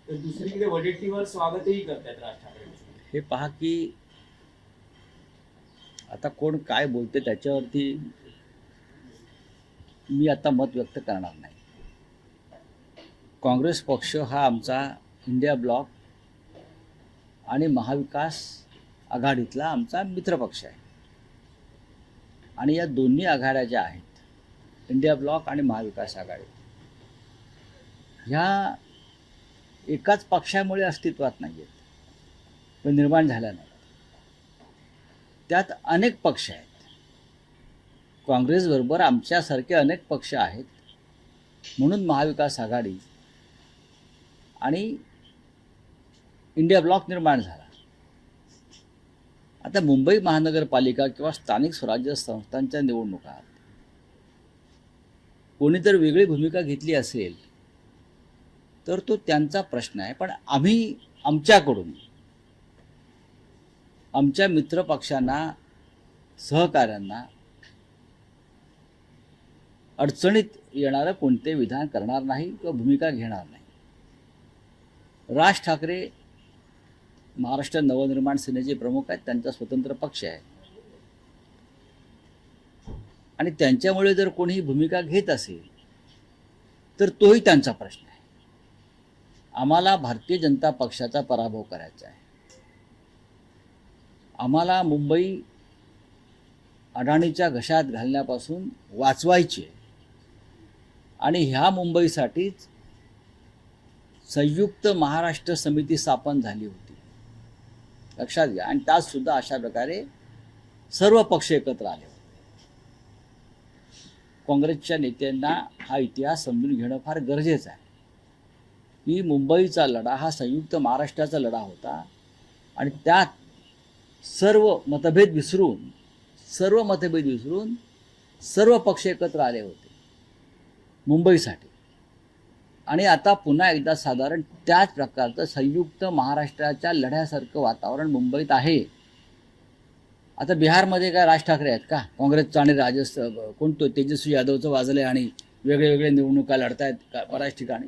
तर दुसरीकडे वडेट्टीवार स्वागतही करतात राज ठाकरे. हे पहा की आता कोण काय बोलते त्याच्यावरती मी आता मत व्यक्त करणार नाही. काँग्रेस पक्ष हा आमचा इंडिया ब्लॉक आणि महाविकास आघाडीतला आमचा मित्रपक्ष आहे. आणि या दोन्ही आघाड्या ज्या आहेत, इंडिया ब्लॉक आणि महाविकास आघाडी, ह्या एकाच पक्षामुळे अस्तित्वात नाही आहेत व निर्माण झाल्या नाहीत. त्यात अनेक पक्ष आहेत. काँग्रेसबरोबर आमच्यासारखे अनेक पक्ष आहेत. म्हणून महाविकास आघाडी आणि इंडिया ब्लॉक निर्माण झाला. आता मुंबई महानगरपालिका किंवा स्थानिक स्वराज्य संस्थांच्या निवडणुकात कोणी जर वेगळी भूमिका घेतली असेल तर तो त्यांचा प्रश्न आहे. पण आम्ही आमच्याकडून आमच्या मित्रपक्षांना, सहकाऱ्यांना अडचणीत येणारं कोणते विधान करणार नाही किंवा भूमिका घेणार नाही. राज ठाकरे महाराष्ट्र नवनिर्माण सेनेचे प्रमुख आहेत. त्यांचा स्वतंत्र पक्ष आहे आणि त्यांच्यामुळे जर कोणी भूमिका घेत असेल तर तोही त्यांचा प्रश्न आहे. आम्हाला भारतीय जनता पक्षाचा पराभव करायचा आहे. आम्हाला मुंबई अडाणीच्या घशात घालण्यापासून वाचवायची आहे आणि ह्या मुंबईसाठीच संयुक्त महाराष्ट्र समिती स्थापन झाली होती, लक्षात घ्या. आणि त्यात सुद्धा अशा प्रकारे सर्व पक्ष एकत्र आले होते. काँग्रेसच्या नेत्यांना हा इतिहास समजून घेणं फार गरजेचं आहे की मुंबईचा लढा हा संयुक्त महाराष्ट्राचा लढा होता आणि त्यात सर्व मतभेद विसरून सर्व पक्ष एकत्र आले होते मुंबईसाठी. आणि आता पुन्हा एकदा साधारण त्याच प्रकारचं संयुक्त महाराष्ट्राच्या लढ्यासारखं वातावरण मुंबईत आहे. आता बिहारमध्ये काय राज ठाकरे आहेत का? काँग्रेसचं आणि कोणतं तेजस्वी यादवचं वाजलं आहे आणि वेगळे वेगळे निवडणुका लढत आहेत का बऱ्याच ठिकाणी?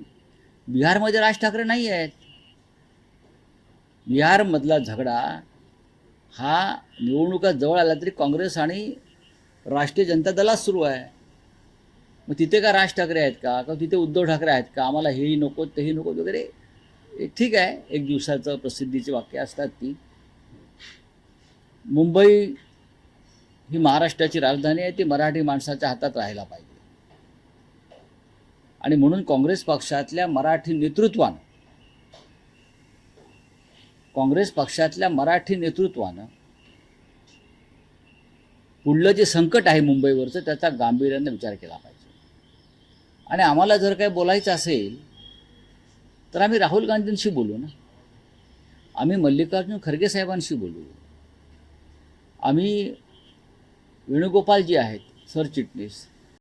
बिहारमध्ये राज ठाकरे नाही आहेत. बिहारमधला झगडा हा निवडणुका जवळ आला तरी काँग्रेस आणि राष्ट्रीय जनता दलात सुरू आहे. मग तिथे का राज ठाकरे आहेत का तिथे उद्धव ठाकरे आहेत का? आम्हाला हेही नको तेही नको वगैरे, ठीक आहे, एक दिवसाचं प्रसिद्धीची वाक्य असतात ती. मुंबई ही महाराष्ट्राची राजधानी आहे. ती मराठी माणसाच्या हातात राहायला पाहिजे. आणि म्हणून काँग्रेस पक्षातल्या मराठी नेतृत्वानं पुढलं जे संकट आहे मुंबईवरचं त्याचा गांभीर्याने विचार केला पाहिजे. आणि आम्हाला जर काही बोलायचं असेल तर आम्ही राहुल गांधींशी बोलू ना, आम्ही मल्लिकार्जुन खरगे साहेबांशी बोलू, आम्ही वेणुगोपाल जी आहेत सरचिटणीस